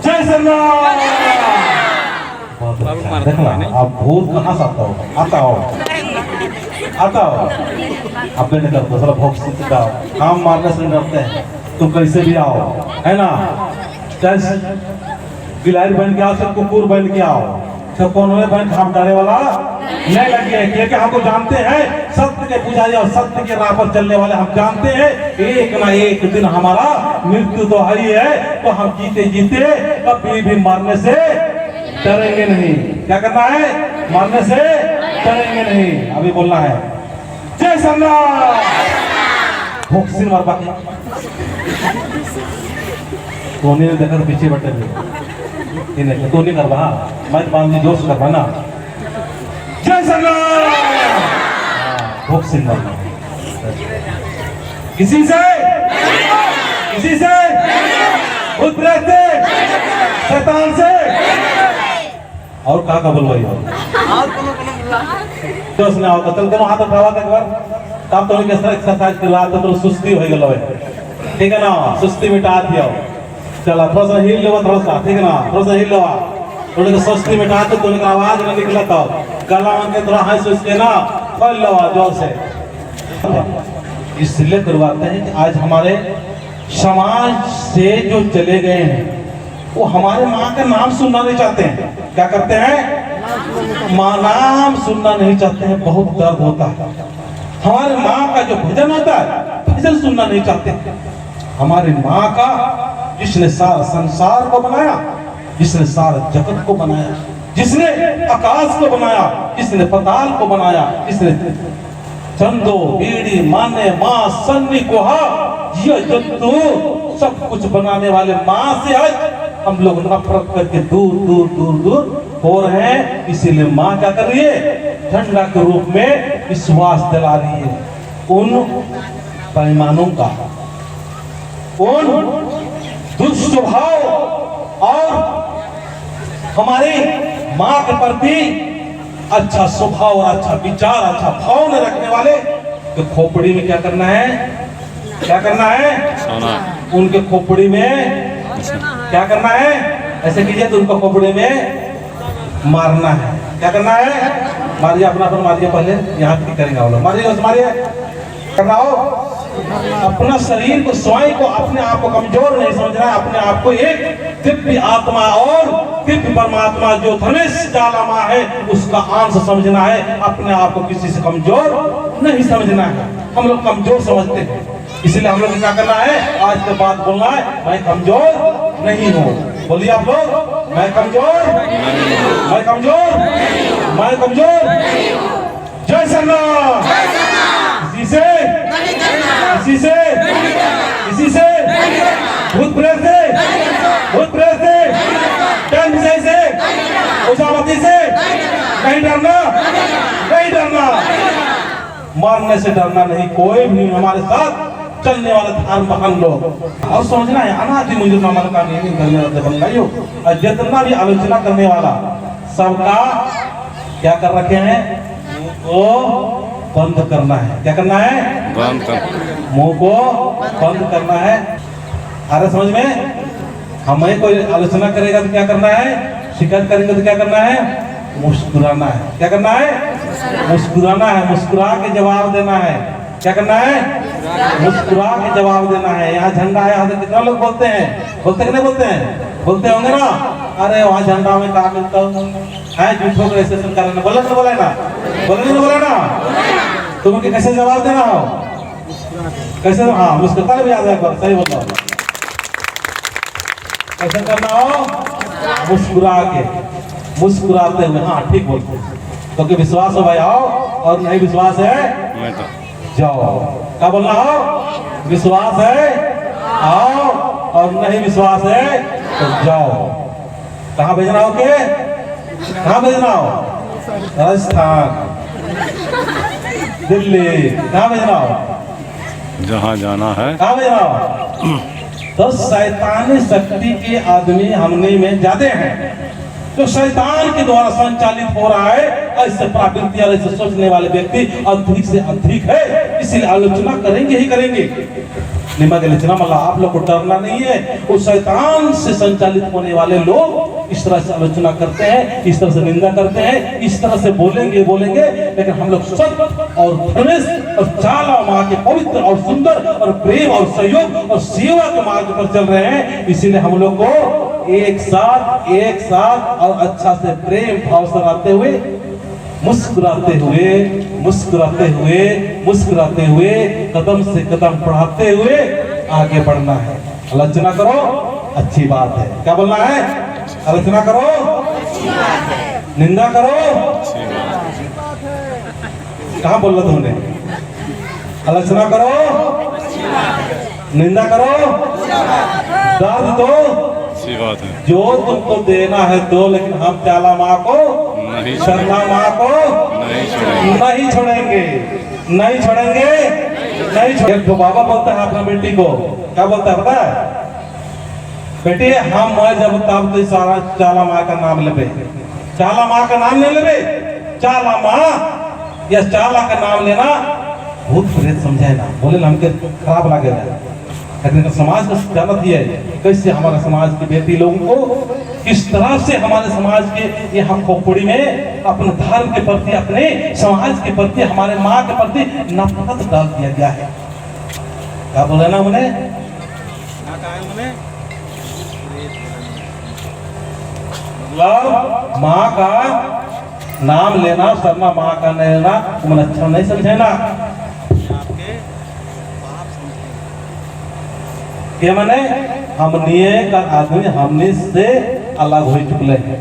जय सरनाम। देखना आप भूत कहाँ से आता हो अब नहीं डरते साला भोग से का काम मारने से डरते हैं। तुम कैसे भी आओ है ना, चाहे बिलारी बन के आओ चाहे कुकुर बन के आओ, तो कौन बन हम डरे वाला नहीं लगे, क्योंकि हमको जानते हैं सत्य के पुजारी और सत्य के राह पर चलने वाले। हम जानते हैं एक ना एक दिन हमारा मृत्यु तो है ही है, तो हम जीते जीते कभी भी मरने से डरेंगे नहीं। क्या करना है, मरने से डरेंगे नहीं। अभी बोलना है जय सरनाम। भोक्सिन मार बाकी तो नहीं देखा तो पीछे बटे इन्हें तो नहीं करवा, मैं मान ली जोश करवा ना। जय सरनाम। भोक्सिन मारना किसी से भूत प्रेत से शैतान से और का बोलवाई हो तो उसने आओ तो दोनों हाथ उठावा एक बार तब तो उनके साथ एक्सरसाइज करवा तो सुस्ती हो गलो है, ठीक है ना, सुस्ती मिटा दियो। चला थोड़ा सा हिल लो, थोड़ा सा ठीक है ना, थोड़ा सा हिल लो, थोड़ी सी सुस्ती मिटा तो उनका आवाज ना निकला तो गला मन के थोड़ा हंस उस के ना खोल लो जोर से। इसलिए करवाते हैं कि आज हमारे समाज से जो चले गए हैं वो हमारे माँ का नाम सुनना नहीं चाहते हैं। क्या करते हैं, माँ नाम सुनना नहीं चाहते हैं। बहुत दर्द होता है। हमारे माँ का जो भजन होता है भजन सुनना नहीं चाहते। हमारी माँ का जिसने सारा संसार को बनाया, जिसने सारा जगत को बनाया, जिसने आकाश को बनाया, जिसने पाताल को बनाया, जिसने चंदो बीड़ी माने माँ सन्नी कोहा ये जंतु सब कुछ बनाने वाले माँ से आज हम लोग नफरत करके दूर दूर दूर दूर हो रहे हैं। इसीलिए माँ क्या कर रही है, झंडा के रूप में विश्वास दिला रही है उन पैमानों का, उन दुष्ट स्वभाव और हमारे माँ के प्रति अच्छा स्वभाव और अच्छा विचार अच्छा भाव न रखने वाले तो खोपड़ी में क्या करना है, क्या करना है, उनके खोपड़ी में क्या करना है, ऐसे कीजिए तो उनको खोपड़ी में मारना है। क्या करना है, मारिए अपना अपन मारिए, पहले यहाँ की करेंगे वो लोग, मारिए मारिए करना हो। अपना शरीर को स्वयं को अपने आप को कमजोर नहीं समझना है, अपने आप को एक दिव्य आत्मा और दिव्य परमात्मा जो धनेश जालामा है उसका अंश समझना है। अपने आप को किसी से कमजोर नहीं समझना है। हम लोग कमजोर समझते हैं, इसलिए हम लोग क्या करना है, आज के बाद बोलना है मैं कमजोर नहीं हूँ। बोलिए आप लोग, मैं कमजोर, मैं कमजोर, मैं कमजोर। जय सरनाम। इसी से भूत प्रेत से टन से उजावती से नहीं डरना, नहीं डरना, मारने से डरना नहीं। कोई भी हमारे साथ चलने वाले धान महान लोग और समझना है अनादि मुझे नामन का नियम करने वाले बनवाइयो और जितना भी आलोचना करने वाला सबका क्या कर रखे हैं, वो बंद करना है। क्या करना है, बंद कर, मुंह को बंद करना है। अरे समझ में, हमें कोई आलोचना करेगा तो क्या करना है, शिकायत करेंगे तो क्या करना है, मुस्कुराना है। क्या करना है, मुस्कुराना है, मुस्कुरा के जवाब देना है। क्या करना है, मुस्कुरा के जवाब देना है। यहाँ झंडा है, यहाँ से कितना लोग बोलते हैं, बोलते कि नहीं बोलते हैं, बोलते होंगे ना, अरे वहाँ झंडा में कहा मिलता है, झूठों को रजिस्ट्रेशन कराना, बोला ना, बोला ना, बोला नहीं, बोला ना। तुम्हें कैसे जवाब देना हो, कैसे, हाँ मुस्कुरा भी याद है, सही बोल रहा हूँ। कैसे करना हो, मुस्कुरा के, मुस्कुराते हुए, हाँ ठीक बोलते। तो कि विश्वास हो भाई आओ, और नहीं विश्वास है जाओ। क्या बोलना हो, विश्वास है आओ, और नहीं विश्वास है तो जाओ। कहाँ भेजना हो के, कहाँ भेजना हो, राजस्थान, दिल्ली, कहाँ भेजना हो, जहाँ जाना है, कहाँ भेजना हो। तो शैतानी शक्ति के आदमी हमने में ज्यादा हैं, तो शैतान के द्वारा संचालित हो रहा है। ऐसे प्रवृत्ति और ऐसे सोचने वाले व्यक्ति अधिक से अधिक है, इसलिए आलोचना करेंगे ही करेंगे। निमक लिचना मतलब आप लोग को डरना नहीं है। उस शैतान से संचालित होने वाले लोग इस तरह से आलोचना करते हैं, इस तरह से निंदा करते हैं, इस तरह से बोलेंगे, लेकिन हम लोग सत्य और धर्म और चाला माँ के पवित्र और सुंदर और प्रेम और सहयोग और सेवा के मार्ग पर चल रहे हैं। इसीलिए हम लोग को एक साथ और अच्छा से प्रेम भाव से रहते हुए, मुस्कुराते हुए कदम से कदम बढ़ाते हुए आगे बढ़ना है। आलोचना करो अच्छी बात है, क्या बोलना है? आलोचना करो अच्छी बात है, निंदा करो अच्छी बात है। कहाँ बोल रहे तुमने? आलोचना करो अच्छी बात है, निंदा करो दर्द दो अच्छी बात है। जो तुमको देना है दो, लेकिन हम चाला माँ को शर्मा माँ को नहीं छोड़ेंगे। तो बाबा बोलता है अपना बेटी को, क्या बोलता है पता है? बेटी हम मर जब तब तो सारा चाला माँ का नाम लेबे, चाला माँ का नाम नहीं लेबे, चाला माँ या चाला का नाम लेना भूत प्रेत समझे ना, बोले ना हमके खराब लगे ना। लेकिन समाज का जानत ही है कैसे हमारा समाज की बेटी लोगों को किस तरह से हमारे समाज के यहाँ खोपड़ी में अपने धर्म के प्रति, अपने समाज के प्रति, हमारे माँ के प्रति नफरत डाल दिया गया है। क्या बोले ना उन्हें? मतलब माँ का नाम लेना, शर्मा माँ का नहीं लेना तुम अच्छा नहीं समझे ना। क्या माने? हमने का आदमी हमने से अलग हो चुके हैं।